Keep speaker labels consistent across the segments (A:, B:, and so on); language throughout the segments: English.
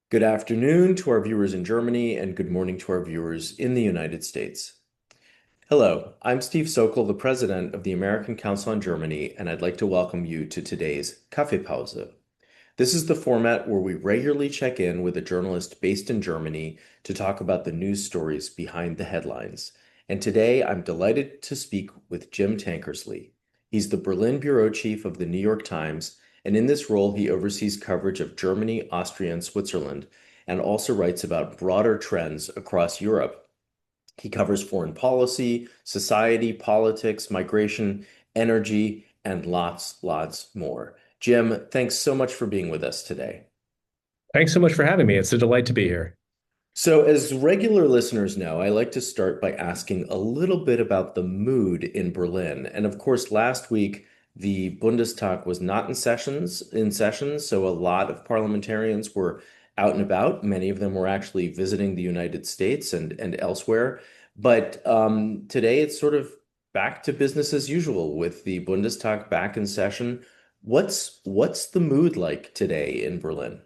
A: Good afternoon to our viewers in Germany, and good morning to our viewers in the United States. Hello, I'm Steve Sokol, the president of the American Council on Germany, and I'd like to welcome you to today's Kaffeepause. This is the format where we regularly check in with a journalist based in Germany to talk about the news stories behind the headlines. And today I'm delighted to speak with Jim Tankersley. He's the Berlin bureau chief of the New York Times, and in this role, he oversees coverage of Germany, Austria, and Switzerland, and also writes about broader trends across Europe. He covers foreign policy, society, politics, migration, energy, and lots more. Jim, thanks so much for being with us today.
B: Thanks so much for having me. It's a delight to be here.
A: So, as regular listeners know, I like to start by asking a little bit about the mood in Berlin. And of course, last week the Bundestag was not in session, so a lot of parliamentarians were out and about. Many of them were actually visiting the United States and elsewhere. But today it's sort of back to business as usual with the Bundestag back in session. What's the mood like today in Berlin?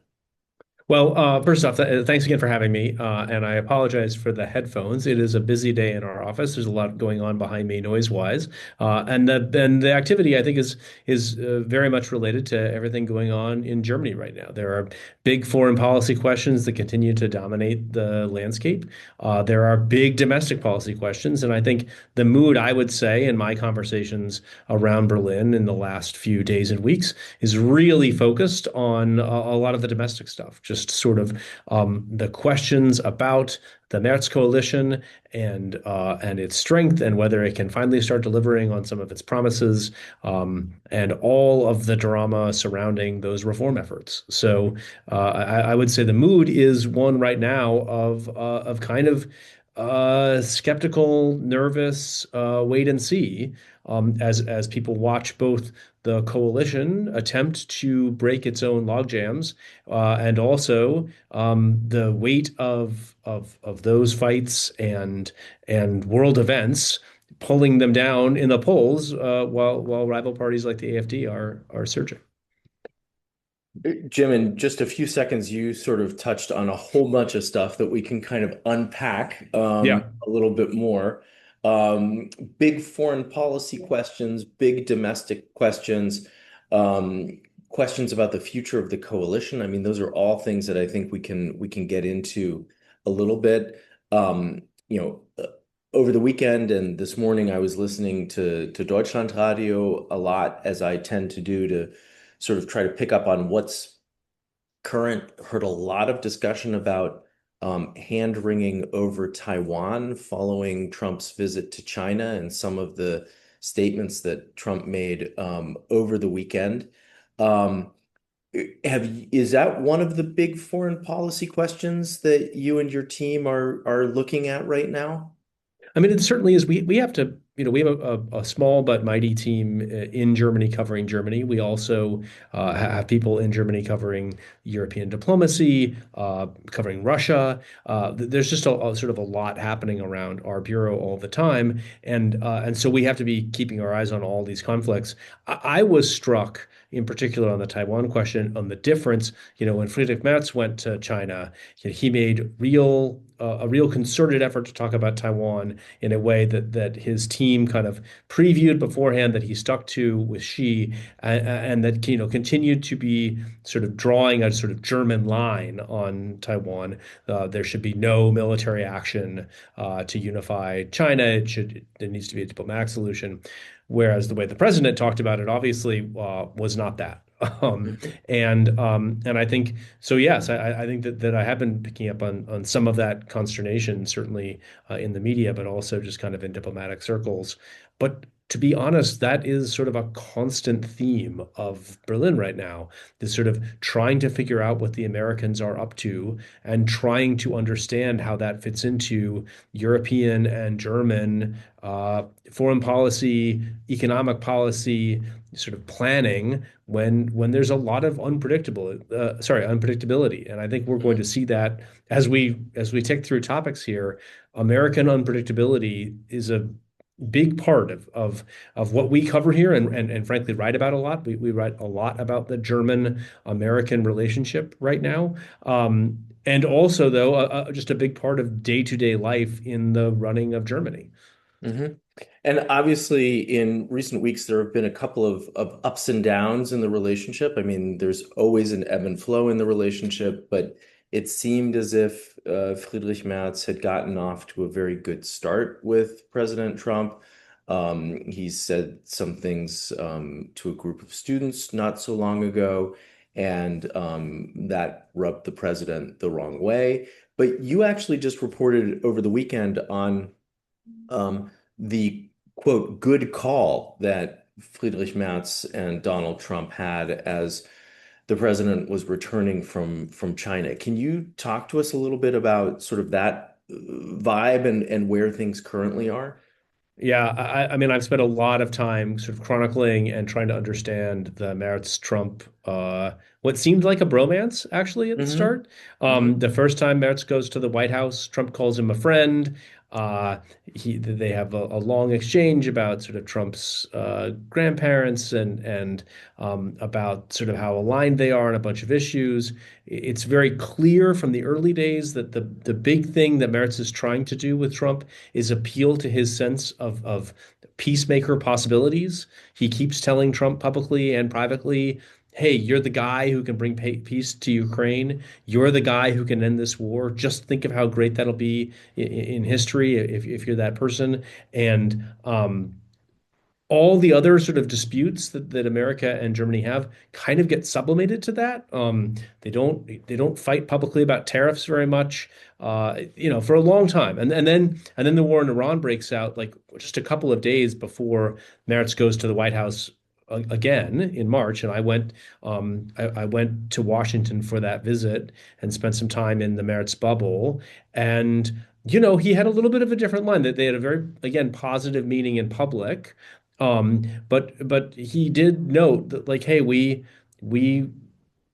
B: Well, first off, thanks again for having me. And I apologize for the headphones. It is a busy day in our office. There's a lot going on behind me noise-wise. And the activity, I think, is very much related to everything going on in Germany right now. There are big foreign policy questions that continue to dominate the landscape. There are big domestic policy questions. And I think the mood, I would say, in my conversations around Berlin in the last few days and weeks is really focused on a lot of the domestic stuff, just sort of the questions about the Merz coalition and its strength and whether it can finally start delivering on some of its promises, and all of the drama surrounding those reform efforts. So I would say the mood is one right now of kind of skeptical, nervous, wait and see, as people watch both the coalition attempt to break its own logjams, and also the weight of those fights and world events pulling them down in the polls, while rival parties like the AfD are surging.
A: Jim, in just a few seconds, you sort of touched on a whole bunch of stuff that we can kind of unpack
B: Yeah.
A: a little bit more. Um, Big foreign policy questions, big domestic questions, um, questions about the future of the coalition. I mean, those are all things that I think we can get into a little bit. Um, you know, Over the weekend and this morning, I was listening to Deutschlandradio a lot, as I tend to do to sort of try to pick up on what's current. Heard a lot of discussion about hand-wringing over Taiwan following Trump's visit to China and some of the statements that Trump made over the weekend. Um, is that one of the big foreign policy questions that you and your team are looking at right now?
B: I mean, it certainly is. We have to, we have a small but mighty team in Germany covering Germany. We also have people in Germany covering European diplomacy, covering Russia. There's just a sort of a lot happening around our bureau all the time, and so we have to be keeping our eyes on all these conflicts. I was struck, in particular, on the Taiwan question, on the difference. When Friedrich Merz went to China, he made a real concerted effort to talk about Taiwan in a way that his team kind of previewed beforehand, that he stuck to with Xi, and that continued to be sort of drawing a sort of German line on Taiwan. There should be no military action to unify China. There needs to be a diplomatic solution. Whereas the way the president talked about it, obviously, was not that. Um, and I think so. Yes, I think that I have been picking up on some of that consternation, certainly in the media, but also just kind of in diplomatic circles. But to be honest, that is sort of a constant theme of Berlin right now. This sort of trying to figure out what the Americans are up to and trying to understand how that fits into European and German foreign policy, economic policy, sort of planning when there's a lot of unpredictability. And I think we're going to see that as we tick through topics here. American unpredictability is a big part of what we cover here, and frankly write about a lot. We write a lot about the German American relationship right now. And also, though, just a big part of day-to-day life in the running of Germany.
A: Hmm. And obviously, in recent weeks, there have been a couple of ups and downs in the relationship. I mean, there's always an ebb and flow in the relationship, but it seemed as if Friedrich Merz had gotten off to a very good start with President Trump. He said some things to a group of students not so long ago, and that rubbed the president the wrong way. But you actually just reported over the weekend on the quote good call that Friedrich Merz and Donald Trump had as the president was returning from China. Can you talk to us a little bit about sort of that vibe and where things currently are?
B: Yeah, I mean, I've spent a lot of time sort of chronicling and trying to understand the Merz-Trump, what seemed like a bromance actually at the
A: Hmm.
B: start.
A: Hmm.
B: The first time Merz goes to the White House, Trump calls him a friend. Uh, they have a long exchange about sort of Trump's grandparents and about sort of how aligned they are on a bunch of issues. It's very clear from the early days that the big thing that Merz is trying to do with Trump is appeal to his sense of peacemaker possibilities. He keeps telling Trump publicly and privately, hey, you're the guy who can bring peace to Ukraine. You're the guy who can end this war. Just think of how great that'll be in history if you're that person. And all the other sort of disputes that America and Germany have kind of get sublimated to that. They don't fight publicly about tariffs very much, for a long time. And then the war in Iran breaks out like just a couple of days before Merz goes to the White House again in March. And I went to Washington for that visit and spent some time in the Merz bubble. And he had a little bit of a different line that they had a very, again, positive meeting in public. But he did note that like, hey, we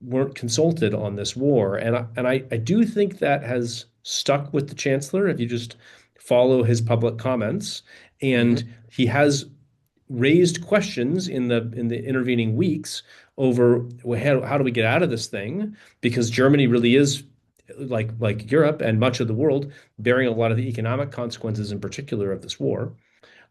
B: weren't consulted on this war, and I do think that has stuck with the chancellor if you just follow his public comments, and
A: Hmm.
B: he has raised questions in the intervening weeks over, well, how do we get out of this thing? Because Germany really is like Europe and much of the world bearing a lot of the economic consequences in particular of this war.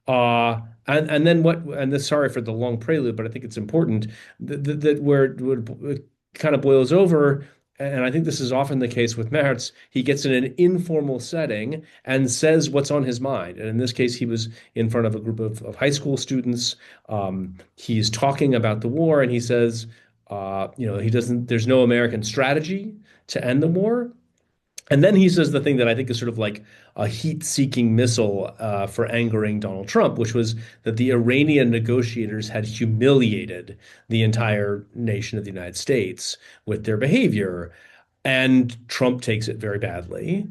B: And then what, and this, sorry for the long prelude, but I think it's important that where it kind of boils over, and I think this is often the case with Merz, he gets in an informal setting and says what's on his mind. And in this case, he was in front of a group of high school students. He's talking about the war, and he says, he doesn't, there's no American strategy to end the war. And then he says the thing that I think is sort of like a heat-seeking missile for angering Donald Trump, which was that the Iranian negotiators had humiliated the entire nation of the United States with their behavior. And Trump takes it very badly.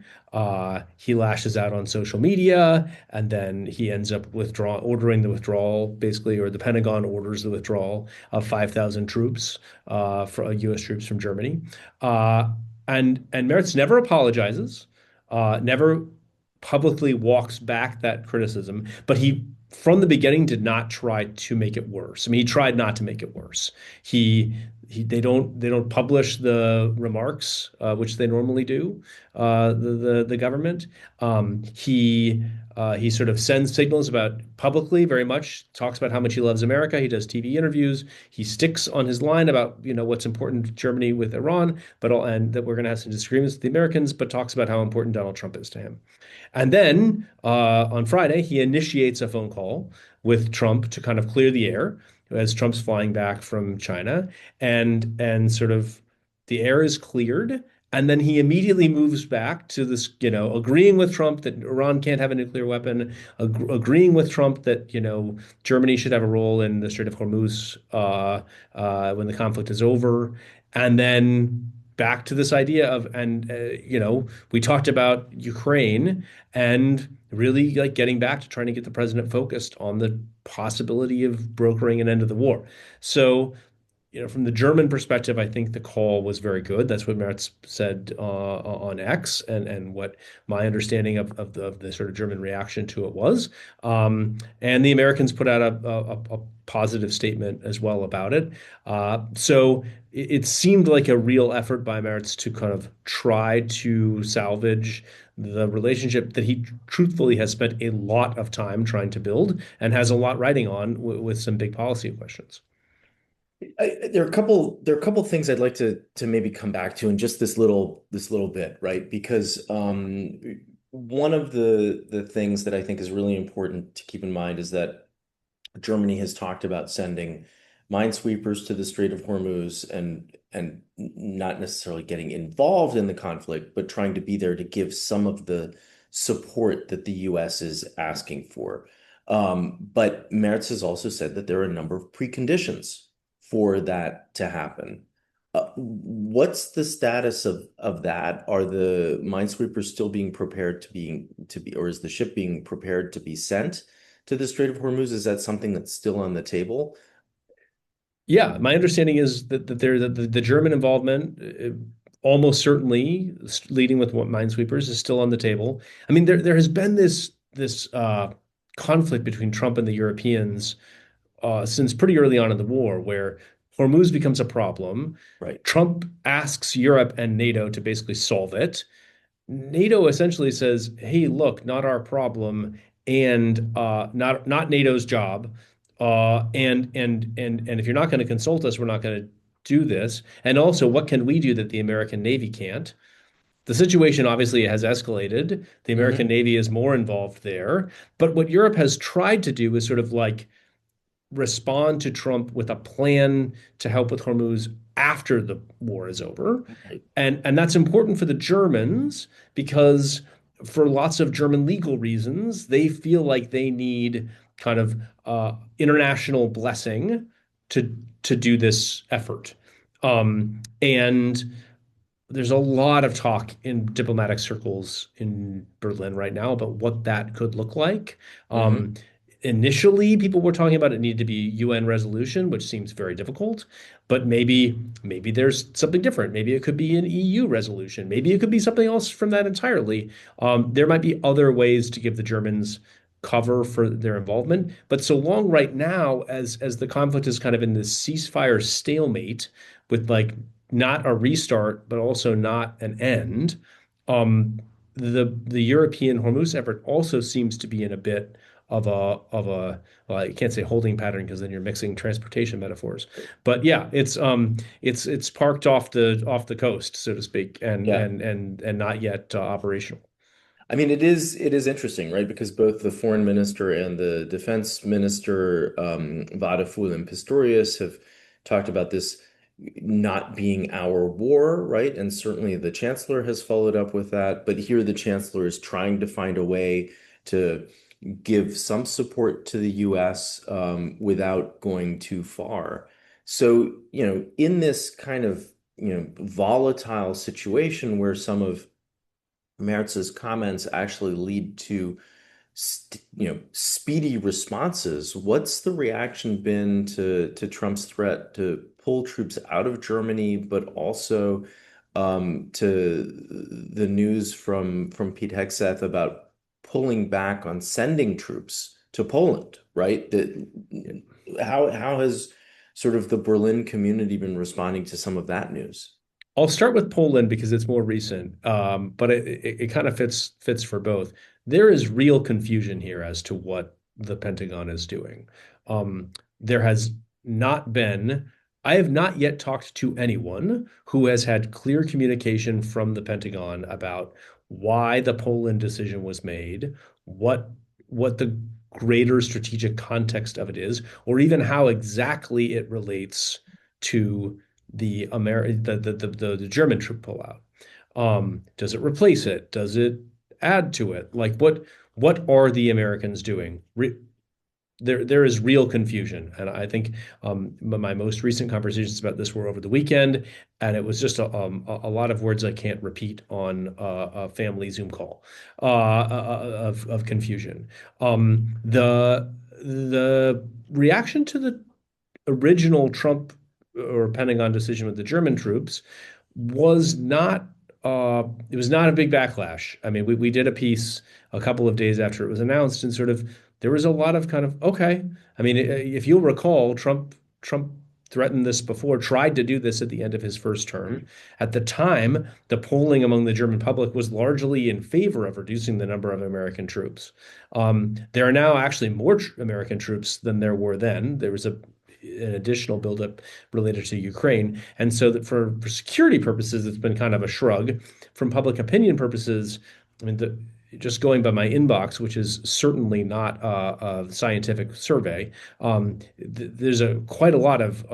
B: He lashes out on social media, and then he ends up ordering the withdrawal, basically, or the Pentagon orders the withdrawal of 5,000 troops, for U.S. troops from Germany. Uh, and Merz never apologizes, never publicly walks back that criticism, but he from the beginning did not try to make it worse. I mean, he tried not to make it worse. He, they don't publish the remarks, which they normally do, the government. He sort of sends signals about publicly, very much talks about how much he loves America. He does TV interviews. He sticks on his line about what's important to Germany with Iran, and that we're going to have some disagreements with the Americans, but talks about how important Donald Trump is to him. And then on Friday, he initiates a phone call with Trump to kind of clear the air as Trump's flying back from China, and sort of the air is cleared. And then he immediately moves back to this, agreeing with Trump that Iran can't have a nuclear weapon, agreeing with Trump that, Germany should have a role in the Strait of Hormuz when the conflict is over. And then back to this idea of, and we talked about Ukraine and really like getting back to trying to get the president focused on the possibility of brokering an end to the war. So from the German perspective, I think the call was very good. That's what Merz said on X, and what my understanding of the sort of German reaction to it was. And the Americans put out a positive statement as well about it. So it seemed like a real effort by Merz to kind of try to salvage the relationship that he truthfully has spent a lot of time trying to build and has a lot riding on with some big policy questions.
A: There are a couple things I'd like to maybe come back to in just this little bit, right? Because one of the things that I think is really important to keep in mind is that Germany has talked about sending minesweepers to the Strait of Hormuz and not necessarily getting involved in the conflict, but trying to be there to give some of the support that the US is asking for. But Merz has also said that there are a number of preconditions for that to happen. What's the status of that? Are the minesweepers still being prepared or is the ship being prepared to be sent to the Strait of Hormuz? Is that something that's still on the table?
B: Yeah, my understanding is that the German involvement, almost certainly leading with what minesweepers, is still on the table. I mean, there has been this conflict between Trump and the Europeans since pretty early on in the war, where Hormuz becomes a problem.
A: Right.
B: Trump asks Europe and NATO to basically solve it. NATO essentially says, "Hey, look, not our problem, and not NATO's job. And if you're not going to consult us, we're not going to do this. And also, what can we do that the American Navy can't?" The situation obviously has escalated. The American
A: Hmm.
B: Navy is more involved there. But what Europe has tried to do is sort of like respond to Trump with a plan to help with Hormuz after the war is over.
A: Right.
B: And that's important for the Germans because for lots of German legal reasons, they feel like they need kind of international blessing to do this effort. And there's a lot of talk in diplomatic circles in Berlin right now about what that could look like.
A: Hmm.
B: Um, Initially, people were talking about it needed to be UN resolution, which seems very difficult. But maybe there's something different. Maybe it could be an EU resolution. Maybe it could be something else from that entirely. There might be other ways to give the Germans cover for their involvement. But so long right now, as the conflict is kind of in this ceasefire stalemate with like not a restart, but also not an end. Um, the European Hormuz effort also seems to be in a bit of a well, I can't say holding pattern because then you're mixing transportation metaphors. But yeah, it's parked off the coast, so to speak,
A: Yeah.
B: and not yet operational.
A: I mean, it is interesting, right? Because both the foreign minister and the defense minister, Vadaful and Pistorius, have talked about this not being our war, right? And certainly the chancellor has followed up with that. But here the chancellor is trying to find a way to give some support to the US without going too far. So, in this kind of, volatile situation where some of Merz's comments actually lead to speedy responses. What's the reaction been to Trump's threat to pull troops out of Germany, but also to the news from Pete Hegseth about pulling back on sending troops to Poland, right? How has sort of the Berlin community been responding to some of that news?
B: I'll start with Poland because it's more recent, but it kind of fits for both. There is real confusion here as to what the Pentagon is doing. There has not been, I have not yet talked to anyone who has had clear communication from the Pentagon about why the Poland decision was made, what what the greater strategic context of it is, or even how exactly it relates to the German troop pullout. Does it replace it? Does it add to it? Like what are the Americans doing? There is real confusion, and I think my most recent conversations about this were over the weekend, and it was just a lot of words I can't repeat on a family Zoom call of confusion. The reaction to the original Trump or Pentagon decision with the German troops was not it was not a big backlash. I mean, we did a piece a couple of days after it was announced, and sort of there was a lot of kind of okay. I mean, if you'll recall, Trump threatened this before, tried to do this at the end of his first term. At the time, the polling among the German public was largely in favor of reducing the number of American troops. There are now actually more American troops than there were then. There was an additional buildup related to Ukraine. And so that for security purposes, it's been kind of a shrug. From public opinion purposes, I mean, just going by my inbox, which is certainly not a scientific survey, there's quite a lot of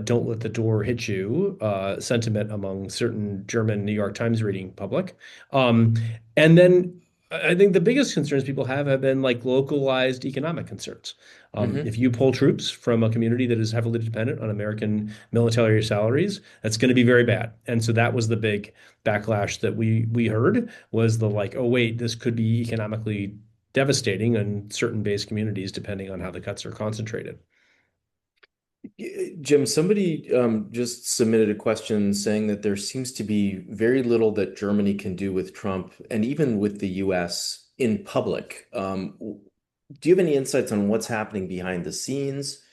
B: "don't let the door hit you" sentiment among certain German New York Times reading public. Um, and then I think the biggest concerns people have been like localized economic concerns.
A: Hmm.
B: If you pull troops from a community that is heavily dependent on American military salaries, that's going to be very bad. And so that was the big backlash that we heard was the like, oh wait, this could be economically devastating in certain base communities depending on how the cuts are concentrated.
A: Jim, somebody just submitted a question saying that there seems to be very little that Germany can do with Trump and even with the US in public. Do you have any insights on what's happening behind the scenes,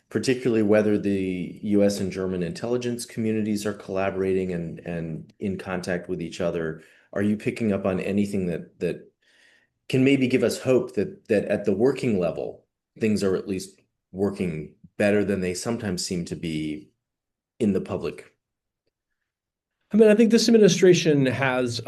A: particularly whether the US and German intelligence communities are collaborating and in contact with each other? Are you picking up on anything that can maybe give us hope that at the working level, things are at least working better than they sometimes seem to be in the public?
B: I mean, I think this administration has,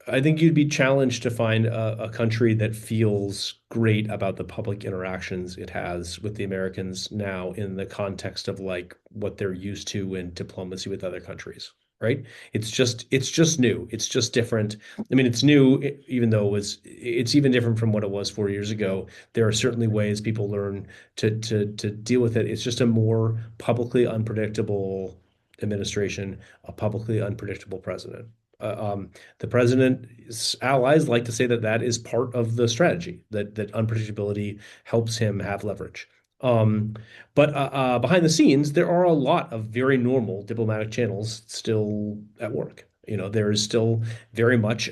B: I think you'd be challenged to find a country that feels great about the public interactions it has with the Americans now in the context of like what they're used to in diplomacy with other countries, right? It's just new. It's just different. I mean, it's new, even though it's even different from what it was 4 years ago. There are certainly ways people learn to deal with it. It's just a more publicly unpredictable administration, a publicly unpredictable president. The president's allies like to say that that is part of the strategy, that unpredictability helps him have leverage. Um, but behind the scenes, there are a lot of very normal diplomatic channels still at work. You know, there is still very much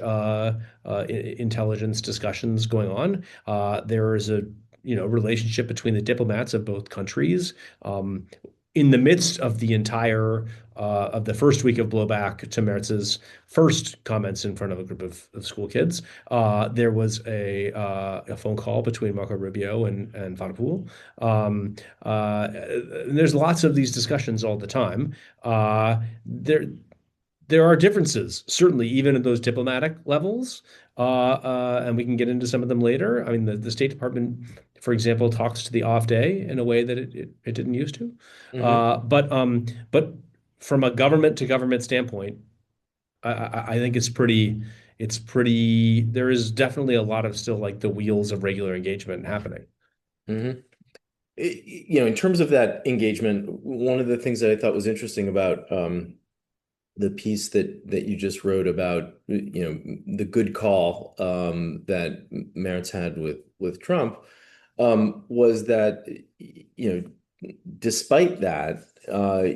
B: intelligence discussions going on. There is a relationship between the diplomats of both countries. In the midst of the entire of the first week of blowback to Mertz's first comments in front of a group of school kids, there was a phone call between Marco Rubio and Van Poel. And there's lots of these discussions all the time. There are differences, certainly, even at those diplomatic levels, and we can get into some of them later. I mean, the State Department, for example, talks to the off day in a way that it didn't used to.
A: Hmm.
B: But from a government to government standpoint, I think it's pretty. There is definitely a lot of still like the wheels of regular engagement happening.
A: Hmm. In terms of that engagement, one of the things that I thought was interesting about the piece that you just wrote about, the good call that Merz had with Trump, was that, despite that,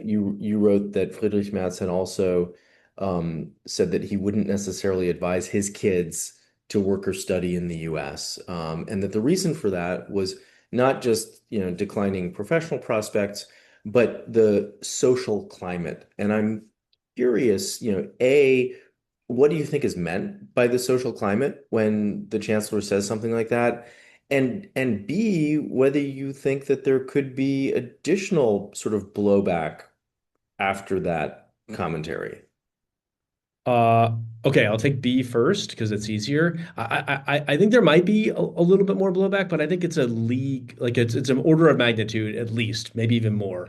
A: you wrote that Friedrich Merz had also said that he wouldn't necessarily advise his kids to work or study in the U.S., and that the reason for that was not just, declining professional prospects, but the social climate. And I'm curious, A, what do you think is meant by the social climate when the chancellor says something like that? And B, whether you think that there could be additional sort of blowback after that commentary.
B: Uh, okay, I'll take B first because it's easier. I think there might be a little bit more blowback, but I think it's a league, like it's an order of magnitude at least, maybe even more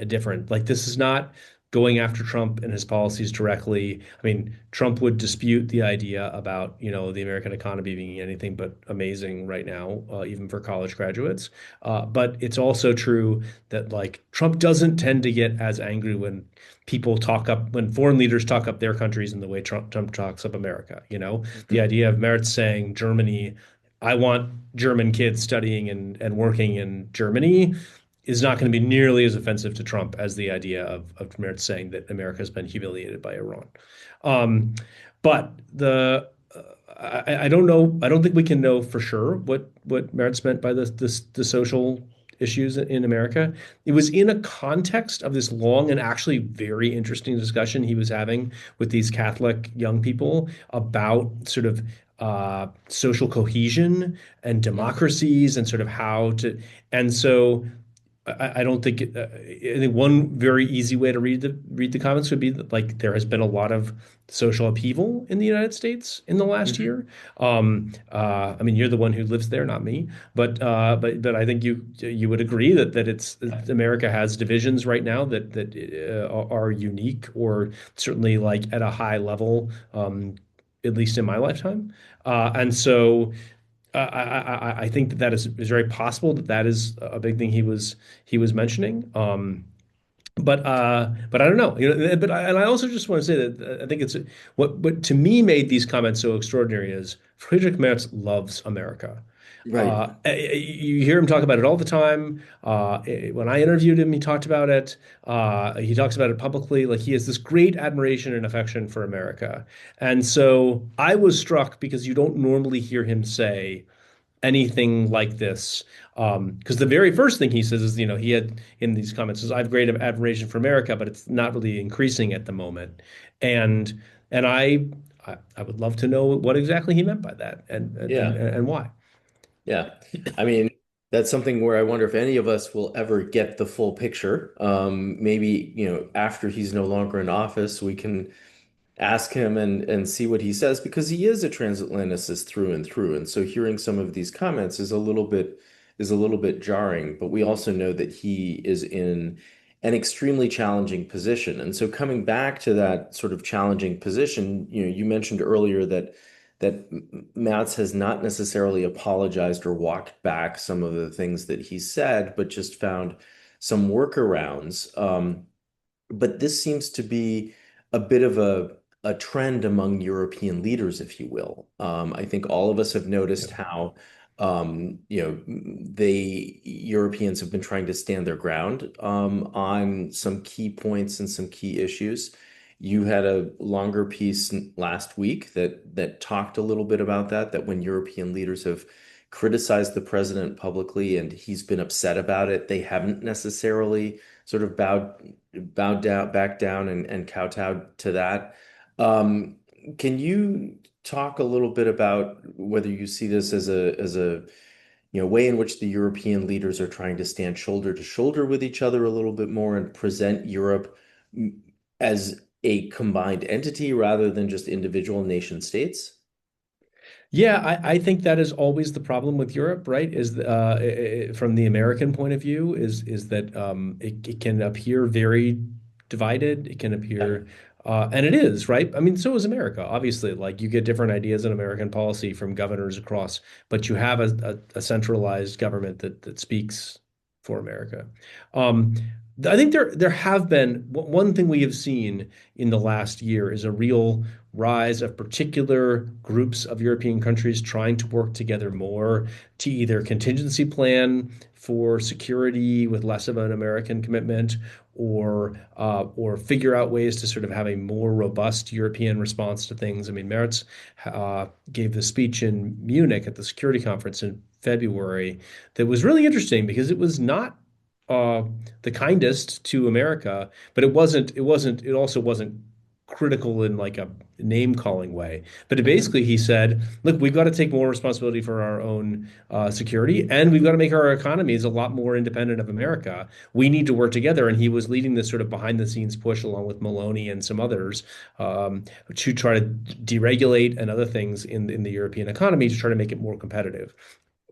B: different. Like this is not going after Trump and his policies directly. I mean, Trump would dispute the idea about, the American economy being anything but amazing right now, even for college graduates. But it's also true that like Trump doesn't tend to get as angry when foreign leaders talk up their countries in the way Trump talks up America. The
A: Mhm.
B: idea of Merz saying Germany, I want German kids studying and working in Germany is not going to be nearly as offensive to Trump as the idea of Mertz saying that America has been humiliated by Iran. Um, but I don't know. I don't think we can know for sure what Mertz meant by the social issues in America. It was in a context of this long and actually very interesting discussion he was having with these Catholic young people about sort of social cohesion and
A: Mhm.
B: democracies and sort of how to. And so I don't think I think one very easy way to read the comments would be that, like, there has been a lot of social upheaval in the United States in the last
A: Mhm.
B: year. I mean, you're the one who lives there, not me, but I think you would agree that that America has divisions right now that are unique or certainly like at a high level, at least in my lifetime. And so I think that is very possible that that is a big thing he was mentioning. But I don't know. And I also just want to say that I think it's what to me made these comments so extraordinary is Friedrich Merz loves America.
A: Right.
B: You hear him talk about it all the time. When I interviewed him, he talked about it. He talks about it publicly. Like he has this great admiration and affection for America. And so I was struck because you don't normally hear him say anything like this. Because the very first thing he says is, he had in these comments is, I have great admiration for America, but it's not really increasing at the moment. And and I would love to know what exactly he meant by that
A: Yeah.
B: and why.
A: Yeah. I mean, that's something where I wonder if any of us will ever get the full picture. Maybe, after he's no longer in office, we can ask him and see what he says because he is a transatlanticist through and through. And so hearing some of these comments is a little bit jarring, but we also know that he is in an extremely challenging position. And so coming back to that sort of challenging position, you mentioned earlier that Mats has not necessarily apologized or walked back some of the things that he said, but just found some workarounds. But this seems to be a bit of a trend among European leaders, if you will. I think all of us have
B: Yeah.
A: noticed how Europeans have been trying to stand their ground on some key points and some key issues. You had a longer piece last week that talked a little bit about that when European leaders have criticized the president publicly and he's been upset about it, they haven't necessarily sort of bowed down, back down, and kowtowed to that. Um, can you talk a little bit about whether you see this as a way in which the European leaders are trying to stand shoulder to shoulder with each other a little bit more and present Europe as a combined entity rather than just individual nation states?
B: Yeah, I think that is always the problem with Europe, right? Is from the American point of view, is that it can appear very divided. It can
A: Yeah.
B: appear, and it is, right? I mean, so is America. Obviously, like you get different ideas in American policy from governors across, but you have a centralized government that speaks for America. Um, I think there have been one thing we have seen in the last year is a real rise of particular groups of European countries trying to work together more to either contingency plan for security with less of an American commitment, or figure out ways to sort of have a more robust European response to things. I mean, Merz gave the speech in Munich at the security conference in February that was really interesting because it was not uh, the kindest to America, but it also wasn't critical in like a name calling way. But
A: Mhm.
B: basically, he said, look, we've got to take more responsibility for our own security, and we've got to make our economies a lot more independent of America. We need to work together. And he was leading this sort of behind the scenes push along with Maloney and some others to try to deregulate and other things in the European economy to try to make it more competitive.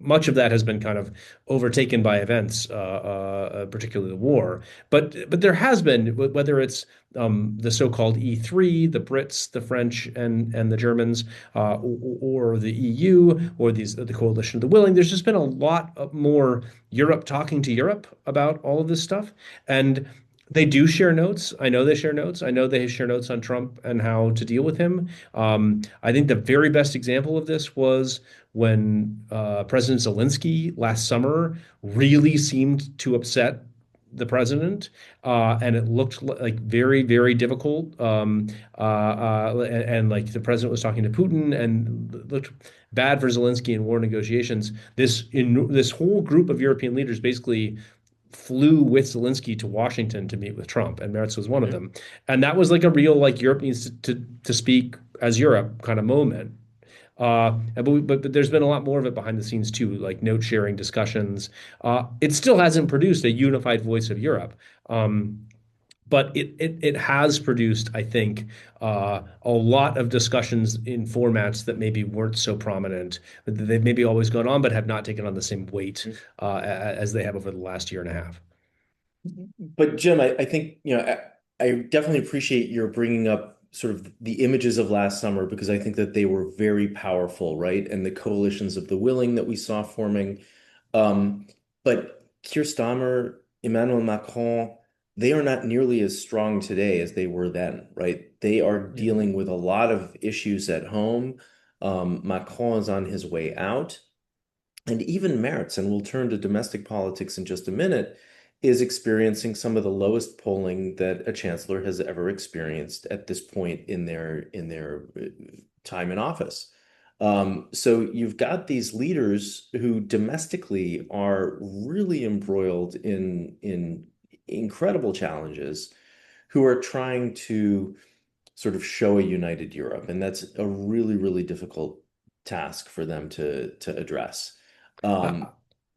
B: Much of that has been kind of overtaken by events, particularly the war. But there has been, whether it's the so-called E3, the Brits, the French, and the Germans, or the EU, or the Coalition of the Willing. There's just been a lot more Europe talking to Europe about all of this stuff, and They do share notes. I know they share notes. I know they share notes on Trump and how to deal with him. I think the very best example of this was when President Zelensky last summer really seemed to upset the president, and it looked like very, very difficult. And like the president was talking to Putin, and it looked bad for Zelensky in war negotiations. This whole group of European leaders basically flew with Zelensky to Washington to meet with Trump, and Merz was one of
A: Mhm.
B: them. And that was like a real like Europe needs to speak as Europe kind of moment. But there's been a lot more of it behind the scenes too, like note sharing discussions. It still hasn't produced a unified voice of Europe. Um, but it has produced, I think, a lot of discussions in formats that maybe weren't so prominent. They've maybe always gone on, but have not taken on the same weight as they have over the last year and a half.
A: But Jim, I think, I definitely appreciate your bringing up sort of the images of last summer because I think that they were very powerful, right? And the coalitions of the willing that we saw forming. But Keir Starmer, Emmanuel Macron, they are not nearly as strong today as they were then, right? They are
B: Yeah.
A: dealing with a lot of issues at home. Macron is on his way out. And even Merz, and we'll turn to domestic politics in just a minute, is experiencing some of the lowest polling that a chancellor has ever experienced at this point in their time in office. So you've got these leaders who domestically are really embroiled in incredible challenges, who are trying to sort of show a united Europe, and that's a really, really difficult task for them to address.
B: I,
A: Um,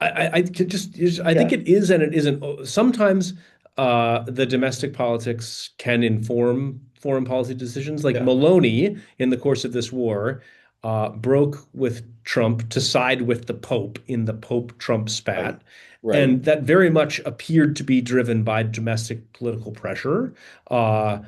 B: I I think
A: yeah,
B: it is and it isn't. Sometimes the domestic politics can inform foreign policy decisions. Like
A: yeah,
B: Maloney, in the course of this war, broke with Trump to side with the Pope in the Pope-Trump
A: right,
B: spat.
A: right.
B: And that very much appeared to be driven by domestic political pressure, uh,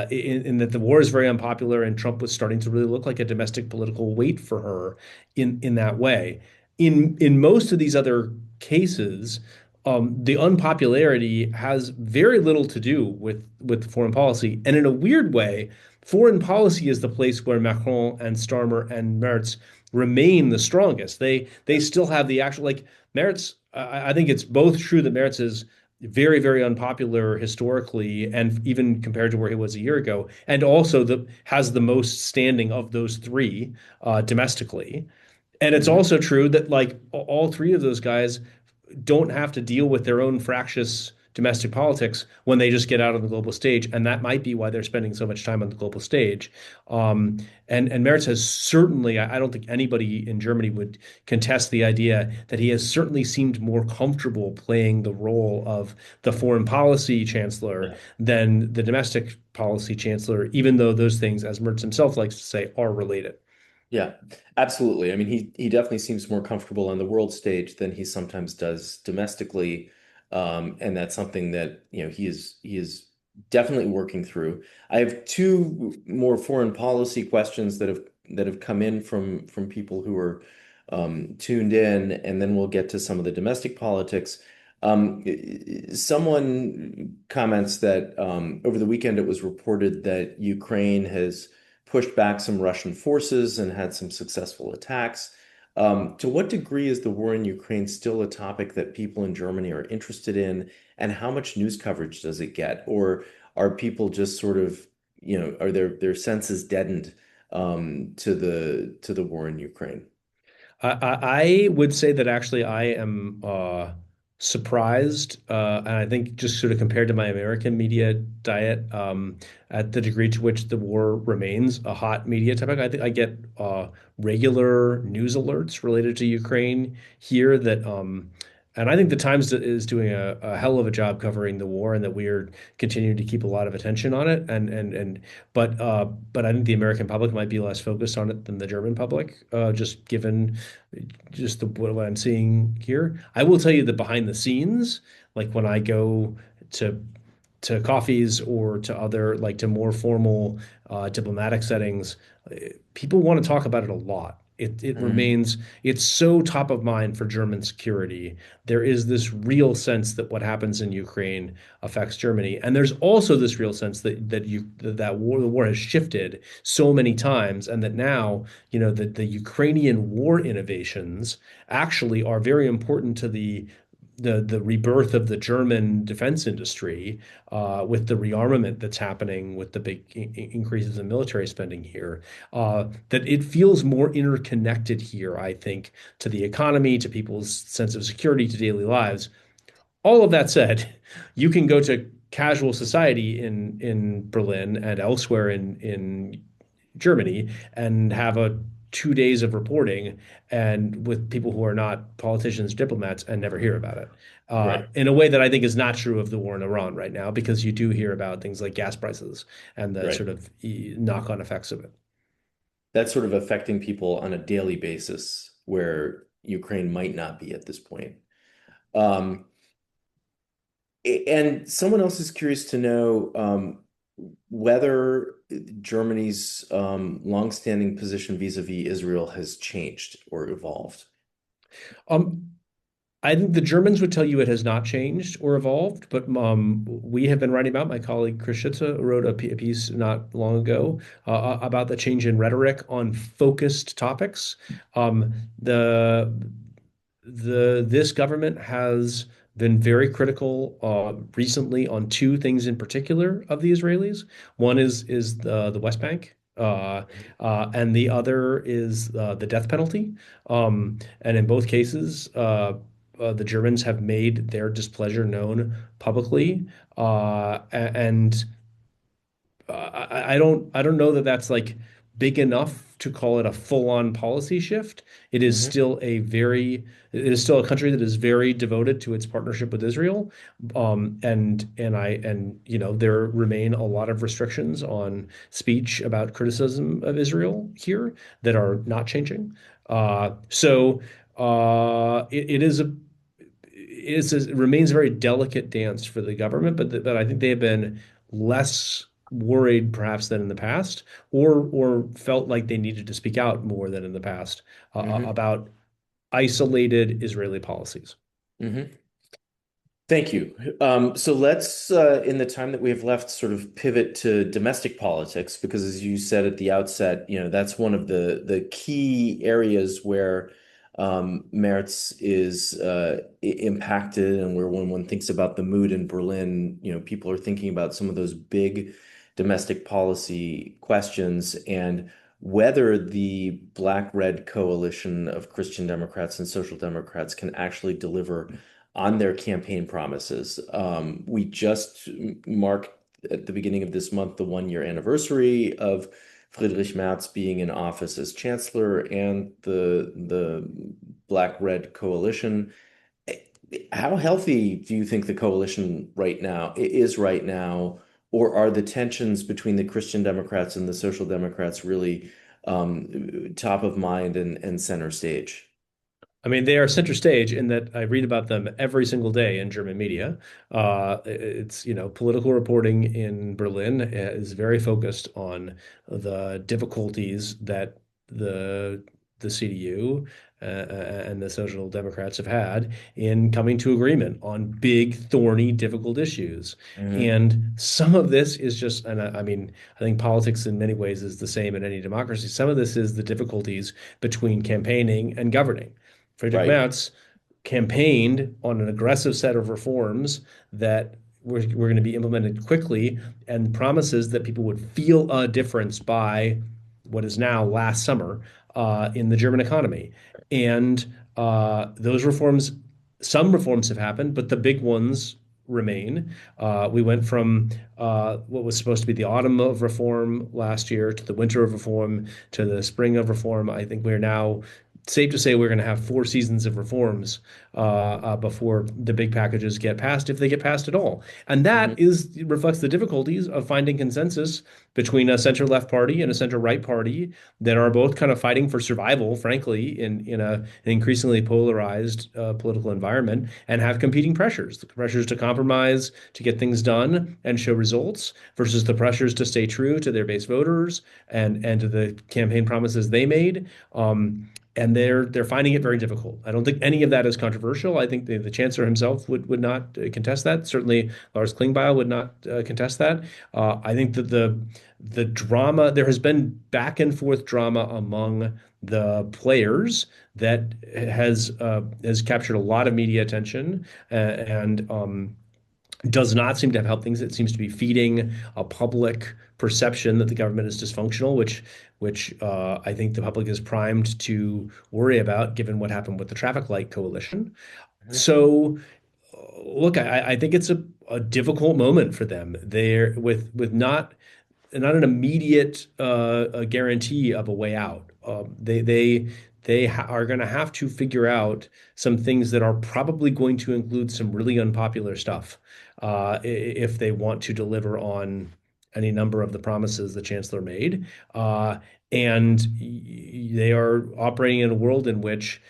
B: in that the war is very unpopular, and Trump was starting to really look like a domestic political weight for her in that way. In most of these other cases, the unpopularity has very little to do with foreign policy, and in a weird way, foreign policy is the place where Macron and Starmer and Merz remain the strongest. They still have the actual like Merz. I think it's both true that Merz is very, very unpopular historically, and even compared to where he was a year ago, and also has the most standing of those three domestically. And it's
A: Hmm.
B: also true that like all three of those guys don't have to deal with their own fractious domestic politics when they just get out on the global stage, and that might be why they're spending so much time on the global stage. And Merz has certainly, I don't think anybody in Germany would contest the idea that he has certainly seemed more comfortable playing the role of the foreign policy chancellor
A: Yeah.
B: than the domestic policy chancellor, even though those things, as Merz himself likes to say, are related.
A: Yeah, absolutely. I mean, he definitely seems more comfortable on the world stage than he sometimes does domestically, and that's something that he is definitely working through. I have two more foreign policy questions that have come in from people who are tuned in, and then we'll get to some of the domestic politics. Someone comments that over the weekend it was reported that Ukraine has pushed back some Russian forces and had some successful attacks. To what degree is the war in Ukraine still a topic that people in Germany are interested in, and how much news coverage does it get? Or are people just sort of, are their senses deadened to the war in Ukraine?
B: I would say that actually I am surprised, and I think just sort of compared to my American media diet, at the degree to which the war remains a hot media topic. I think I get regular news alerts related to Ukraine here and I think the Times is doing a hell of a job covering the war, and that we're continuing to keep a lot of attention on it. But I think the American public might be less focused on it than the German public, just given just what I'm seeing here. I will tell you that behind the scenes, like when I go to coffees or to other like to more formal diplomatic settings, people want to talk about it a lot. It
A: Mhm.
B: remains, it's so top of mind for German security. There is this real sense that what happens in Ukraine affects Germany. And there's also this real sense the war has shifted so many times, and that now, the Ukrainian war innovations actually are very important to the rebirth of the German defense industry, with the rearmament that's happening with the big increases in military spending here, that it feels more interconnected here, I think, to the economy, to people's sense of security, to daily lives. All of that said, you can go to casual society in Berlin and elsewhere in Germany and have a 2 days of reporting and with people who are not politicians, diplomats, and never hear about it.
A: Right.
B: In a way that I think is not true of the war in Iran right now, because you do hear about things like gas prices and the
A: Right.
B: sort of knock-on effects of it.
A: That's sort of affecting people on a daily basis where Ukraine might not be at this point. Um, and someone else is curious to know whether Germany's longstanding position vis-a-vis Israel has changed or evolved.
B: Um, I think the Germans would tell you it has not changed or evolved, but we have been writing about. My colleague Chris Schütze wrote a piece not long ago about the change in rhetoric on focused topics. Um, the this government has been very critical recently on two things in particular of the Israelis. One is the West Bank, and the other is the death penalty. And in both cases, the Germans have made their displeasure known publicly, and I don't know that that's like big enough to call it a full-on policy shift.
A: Hmm.
B: It is still a country that is very devoted to its partnership with Israel. There remain a lot of restrictions on speech about criticism of Israel here that are not changing. So it remains a very delicate dance for the government, but I think they have been less worried perhaps than in the past, or felt like they needed to speak out more than in the past
A: Hmm.
B: about isolated Israeli policies.
A: Hmm. Thank you. So let's, in the time that we have left, sort of pivot to domestic politics, because as you said at the outset, that's one of the key areas where Merz is impacted, and where when one thinks about the mood in Berlin, people are thinking about some of those big domestic policy questions and whether the Black-Red coalition of Christian Democrats and Social Democrats can actually deliver on their campaign promises. We just marked at the beginning of this month the 1 year anniversary of Friedrich Merz being in office as chancellor and the Black-Red coalition. How healthy do you think the coalition is right now, or are the tensions between the Christian Democrats and the Social Democrats really top of mind and center stage?
B: I mean, they are center stage in that I read about them every single day in German media. Political reporting in Berlin is very focused on the difficulties that the the CDU and the Social Democrats have had in coming to agreement on big, thorny, difficult issues.
A: Hmm.
B: And some of this is just, and I mean, I think politics in many ways is the same in any democracy. Some of this is the difficulties between campaigning and governing. Friedrich
A: Right.
B: Merz campaigned on an aggressive set of reforms that were going to be implemented quickly, and promises that people would feel a difference by what is now last summer in the German economy. And some reforms have happened, but the big ones remain. We went from what was supposed to be the autumn of reform last year to the winter of reform to the spring of reform. I think we're now safe to say we're going to have 4 seasons of reforms before the big packages get passed, if they get passed at all. And that
A: Hmm.
B: is reflects the difficulties of finding consensus between a center left party and a center right party that are both kind of fighting for survival, frankly, an increasingly polarized political environment, and have competing pressures: the pressures to compromise to get things done and show results versus the pressures to stay true to their base voters and to the campaign promises they made. And they're finding it very difficult. I don't think any of that is controversial. I think the chancellor himself would not contest that. Certainly, Lars Klingbeil would not contest that. I think that the drama, there has been back and forth drama among the players that has captured a lot of media attention, and does not seem to have helped things. It seems to be feeding a public perception that the government is dysfunctional, which I think the public is primed to worry about, given what happened with the traffic light coalition. So, look, I think it's a difficult moment for them. They're with not an immediate a guarantee of a way out. Are going to have to figure out some things that are probably going to include some really unpopular stuff if they want to deliver on any number of the promises the chancellor made. And they are operating in a world in which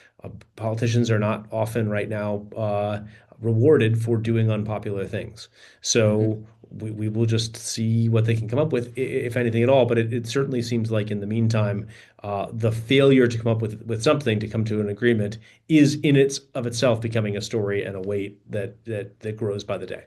B: politicians are not often right now rewarded for doing unpopular things.
A: Hmm.
B: So we will just see what they can come up with, if anything at all. But it certainly seems like in the meantime, the failure to come up with something to come to an agreement is in its of itself becoming a story and a weight that grows by the day.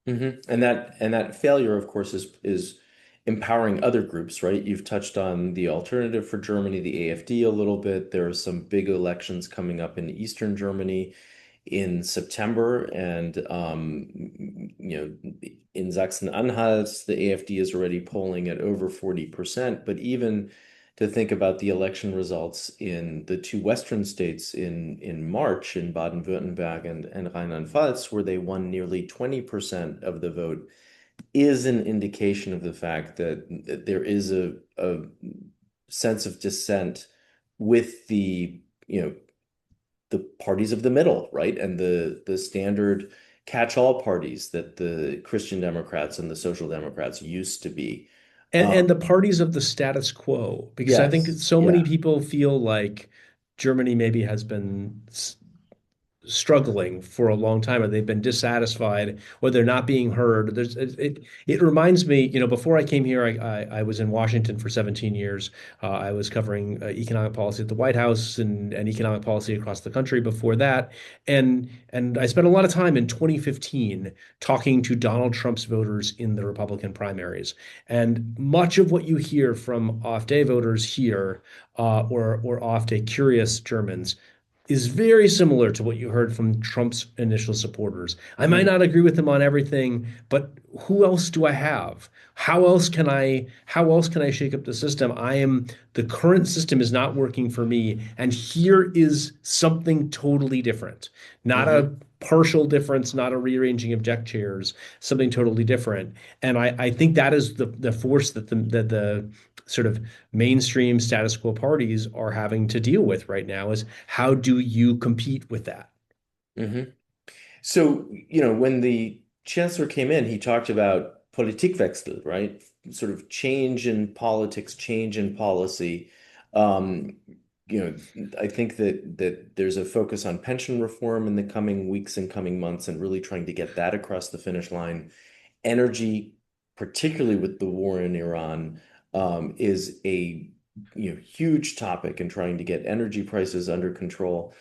A: And that failure, of course, is empowering other groups, right? You've touched on the alternative for Germany, the AfD, a little bit. There are some big elections coming up in Eastern Germany in September, and in Sachsen-Anhalt, the AfD is already polling at over 40%. But even to think about the election results in the two Western states in March, in Baden-Württemberg and Rheinland-Pfalz, where they won nearly 20% of the vote, is an indication of the fact that there is a sense of dissent with the parties of the middle, right? And the standard catch-all parties that the Christian Democrats and the Social Democrats used to be.
B: And the parties of the status quo, because I think
A: Yes,
B: so many
A: yeah.
B: people feel like Germany maybe has been struggling for a long time, or they've been dissatisfied, or they're not being heard. It reminds me, before I came here, I was in Washington for 17 years. I was covering economic policy at the White House and economic policy across the country before that. And I spent a lot of time in 2015 talking to Donald Trump's voters in the Republican primaries. And much of what you hear from AfD voters here, or AfD curious Germans, is very similar to what you heard from Trump's initial supporters. I might
A: Hmm.
B: not agree with him on everything, but who else do I have? How else can I shake up the system? The current system is not working for me, and here is something totally different. Not a
A: Hmm.
B: partial difference, not a rearranging of deck chairs, something totally different. And I think that is the force that the sort of mainstream status quo parties are having to deal with right now, is how do you compete with that?
A: Hmm. So, when the chancellor came in, he talked about Politikwechsel, right? Sort of change in politics, change in policy. Um, I think that there's a focus on pension reform in the coming weeks and coming months, and really trying to get that across the finish line. Energy, particularly with the war in Iran, is a huge topic, and trying to get energy prices under control.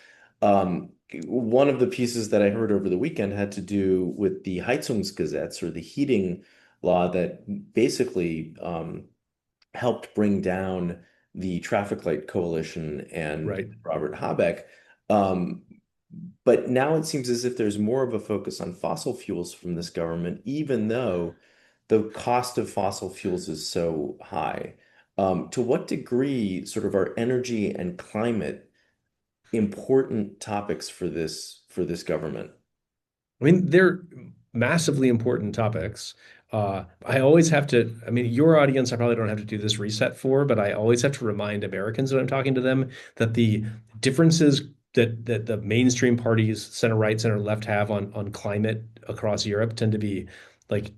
A: One of the pieces that I heard over the weekend had to do with the Heizungsgesetz, or the heating law, that basically helped bring down the traffic light coalition and
B: Right.
A: Robert Habeck. Um, but now it seems as if there's more of a focus on fossil fuels from this government, even though the cost of fossil fuels is so high. To what degree, sort of, are energy and climate important topics for this government?
B: I mean, they're massively important topics. I always have to, I mean, your audience, I probably don't have to do this reset for, but I always have to remind Americans when I'm talking to them that the differences that the mainstream parties, center right, center left, have on climate across Europe tend to be like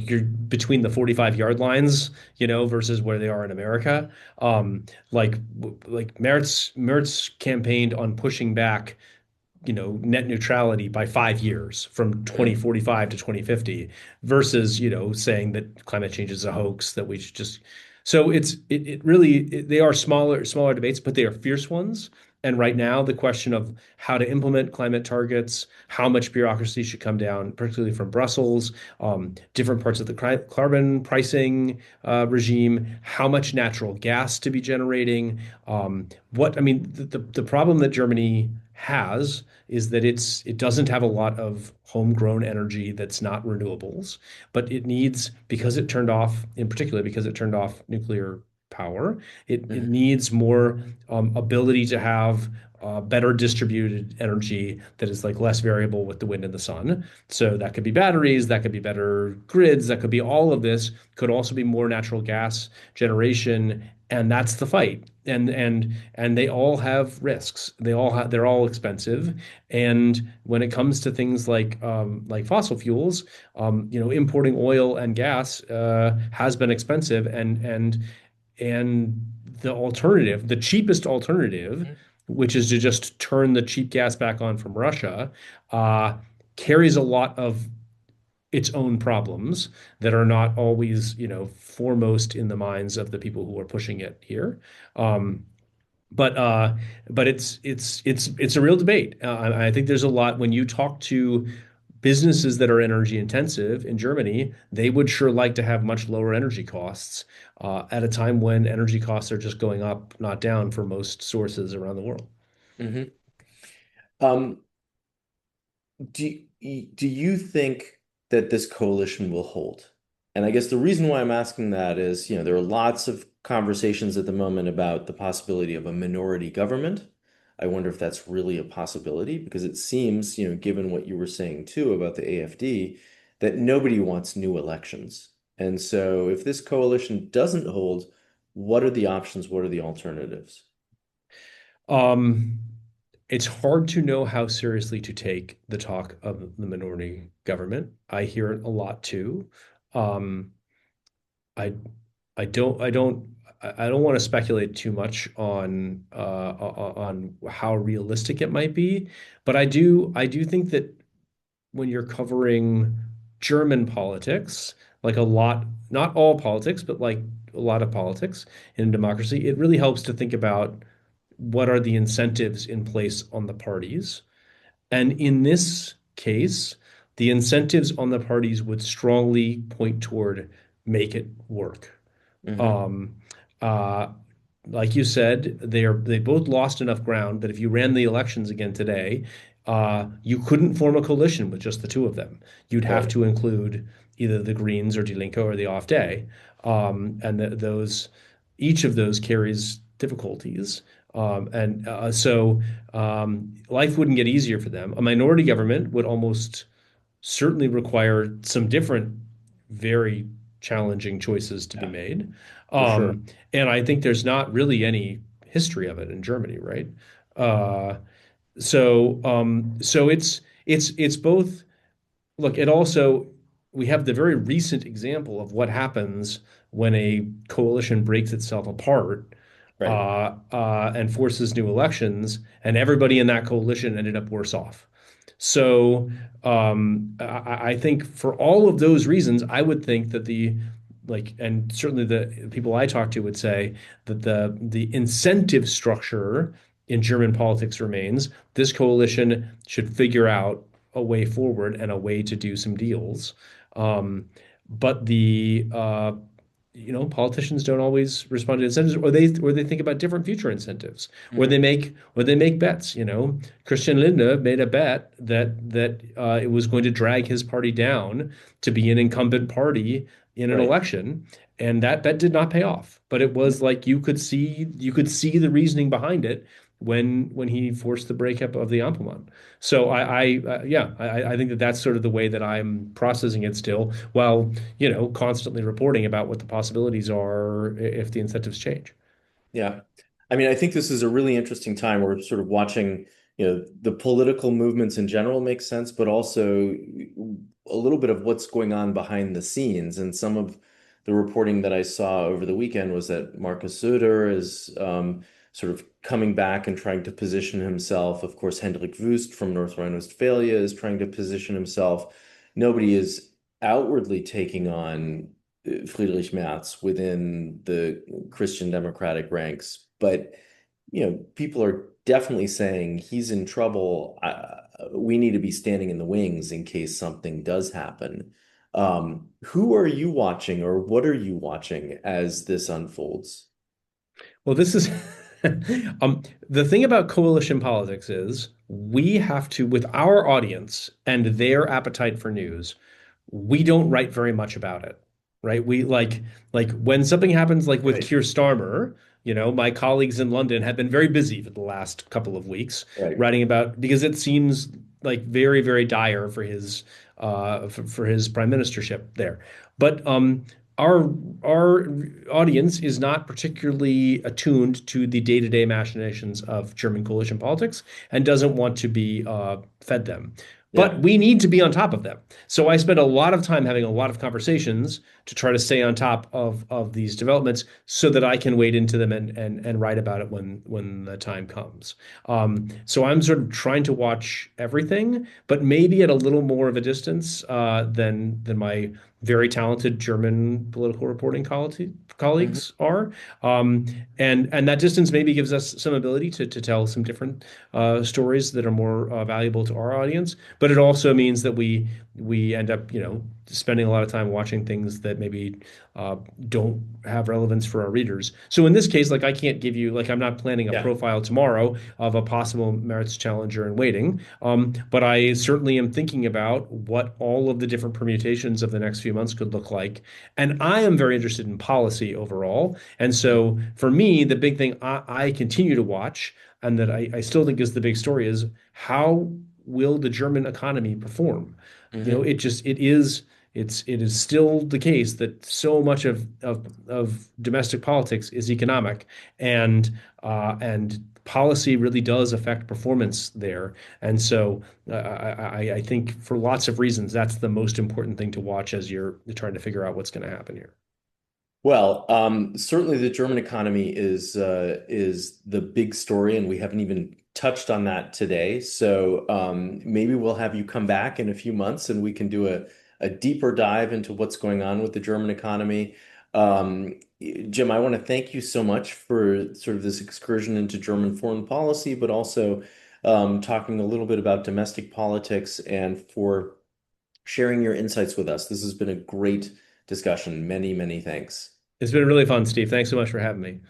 B: you're between the 45 yard lines, versus where they are in America. Like Merz campaigned on pushing back net neutrality by 5 years from
A: Mm,
B: 2045 to 2050 versus, saying that climate change is a hoax that we should just. So it really they are smaller debates, but they are fierce ones. And right now, the question of how to implement climate targets, how much bureaucracy should come down, particularly from Brussels, different parts of the carbon pricing regime, how much natural gas to be generating. What I mean, the problem that Germany has is that it doesn't have a lot of homegrown energy that's not renewables, but it needs, because it turned off, in particular, because it turned off nuclear power, it
A: mhm,
B: needs more ability to have better distributed energy that is like less variable with the wind and the sun. So that could be batteries, that could be better grids, that could be all of this, could also be more natural gas generation, and that's the fight. And they all have risks. They're all expensive. And when it comes to things like fossil fuels, importing oil and gas has been expensive, and the cheapest alternative,
A: mhm.
B: which is to just turn the cheap gas back on from Russia, uh, carries a lot of its own problems that are not always, foremost in the minds of the people who are pushing it here. Um, but uh, but it's a real debate. I think there's a lot when you talk to businesses that are energy intensive in Germany, they would sure like to have much lower energy costs at a time when energy costs are just going up, not down, for most sources around the world.
A: Mhm. Um, do you think that this coalition will hold? And I guess the reason why I'm asking that is, there are lots of conversations at the moment about the possibility of a minority government. I wonder if that's really a possibility because it seems, given what you were saying too about the AfD, that nobody wants new elections. And so if this coalition doesn't hold, what are the options? What are the alternatives?
B: Um, it's hard to know how seriously to take the talk of the minority government. I hear it a lot too. Um, I I don't want to speculate too much on how realistic it might be, but I do think that when you're covering German politics, like a lot, not all politics, but like a lot of politics in democracy, it really helps to think about what are the incentives in place on the parties. And in this case, the incentives on the parties would strongly point toward make it work.
A: Hmm.
B: Um, uh, like you said, they both lost enough ground that if you ran the elections again today, you couldn't form a coalition with just the two of them. You'd have
A: Right.
B: to include either the Greens or Die Linke or the AfD, and those each of those carries difficulties. And so life wouldn't get easier for them. A minority government would almost certainly require some different, very challenging choices to be
A: Yeah,
B: made.
A: for sure.
B: And I think there's not really any history of it in Germany, right? Uh, so it's both. Look, it also we have the very recent example of what happens when a coalition breaks itself apart
A: Right.
B: and forces new elections, and everybody in that coalition ended up worse off. So I think for all of those reasons, I would think that and certainly the people I talk to would say that the incentive structure in German politics remains. This coalition should figure out a way forward and a way to do some deals. Um, but politicians don't always respond to incentives, or they think about different future incentives,
A: Hmm.
B: or they make bets. Christian Lindner made a bet that it was going to drag his party down to be an incumbent party in an
A: Right.
B: election, and that bet did not pay off. But it was like you could see the reasoning behind it when he forced the breakup of the Ampelmann. So I think that that's sort of the way that I'm processing it still, while constantly reporting about what the possibilities are if the incentives change.
A: Yeah. I mean, I think this is a really interesting time. We're sort of watching, the political movements in general make sense, but also a little bit of what's going on behind the scenes. And some of the reporting that I saw over the weekend was that Markus Söder is sort of coming back and trying to position himself. Of course, Hendrik Wüst from North Rhine-Westphalia is trying to position himself. Nobody is outwardly taking on Friedrich Merz within the Christian Democratic ranks, but people are definitely saying he's in trouble. We need to be standing in the wings in case something does happen. Who are you watching, or what are you watching as this unfolds?
B: Well, this is the thing about coalition politics is we have to, with our audience and their appetite for news, we don't write very much about it, right? We like when something happens like with
A: Right,
B: Keir Starmer, my colleagues in London have been very busy for the last couple of weeks
A: right.
B: writing about because it seems like very, very dire for his prime ministership there. But our our audience is not particularly attuned to the day-to-day machinations of German coalition politics and doesn't want to be fed them. But
A: Yeah.
B: we need to be on top of them. So I spend a lot of time having a lot of conversations to try to stay on top of these developments so that I can wade into them and write about it when the time comes. So I'm sort of trying to watch everything, but maybe at a little more of a distance than my very talented German political reporting
A: Mhm.
B: colleagues are. Um, and that distance maybe gives us some ability to tell some different stories that are more valuable to our audience. But it also means that we end up, spending a lot of time watching things that maybe uh, don't have relevance for our readers. So in this case, like I can't give you, like I'm not planning a
A: Yeah.
B: profile tomorrow of a possible merits challenger in waiting. But I certainly am thinking about what all of the different permutations of the next few months could look like. And I am very interested in policy overall. And so for me, the big thing I continue to watch and that I still think is the big story is how will the German economy perform?
A: Hmm.
B: It is still the case that so much of domestic politics is economic and policy really does affect performance there. And so I think for lots of reasons, that's the most important thing to watch as you're trying to figure out what's going to happen here.
A: Well, certainly the German economy is the big story, and we haven't even touched on that today. So maybe we'll have you come back in a few months, and we can do a deeper dive into what's going on with the German economy. Jim, I want to thank you so much for sort of this excursion into German foreign policy, but also talking a little bit about domestic politics and for sharing your insights with us. This has been a great discussion. Many, many thanks.
B: It's been really fun, Steve. Thanks so much for having me.